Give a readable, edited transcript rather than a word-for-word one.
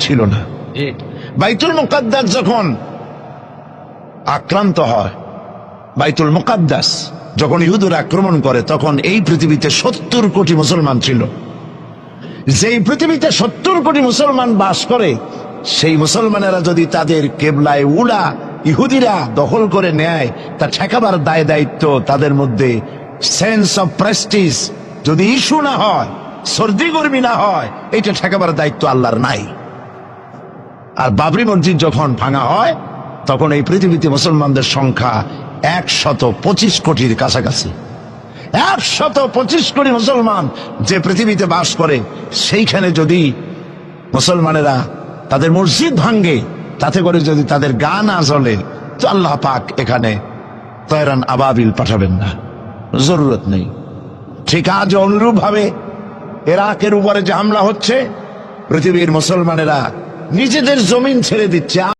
ছিল না। বাইতুল মুকাদ্দাস যখন আক্রান্ত হয়, বাইতুল মুকাদ্দাস যখন ইহুদিরা আক্রমণ করে, তখন এই পৃথিবীতে 70 কোটি মুসলমান ছিল। যেই পৃথিবীতে 70 কোটি মুসলমান বাস করে, সেই মুসলমানেরা যদি তাদের কেবলায় উলা ইহুদিরা দখল করে নেয়, তা ঠেকাবার দায় দায়িত্ব তাদের মধ্যে, সেন্স অফ প্রেস্টিজ যদি ইস্যু না হয়, সর্দি গরমি না হয়, এটা ঠেকাবার দায়িত্ব আল্লাহর নাই। আর বাবরি মসজিদ যখন ভাঙা হয়, তখন এই পৃথিবীতে মুসলমানদের সংখ্যা 125 কোটির কাছাকাছি। 125 কোটি মুসলমান যে পৃথিবীতে বাস করে, সেইখানে যদি মুসলমানেরা তাদের মসজিদ ভাঙ্গে, তাতে করে যদি তাদের গা না জ্বলে, তো আল্লাহ পাক এখানে তয়রান আবাবিল পাঠাবেন না, জরুরত নেই। ঠিক আজ অনুরূপ ভাবে ইরাকের উপরে যে হামলা হচ্ছে, পৃথিবীর মুসলমানেরা নিজেদের জমিন ছেড়ে দিচ্ছে।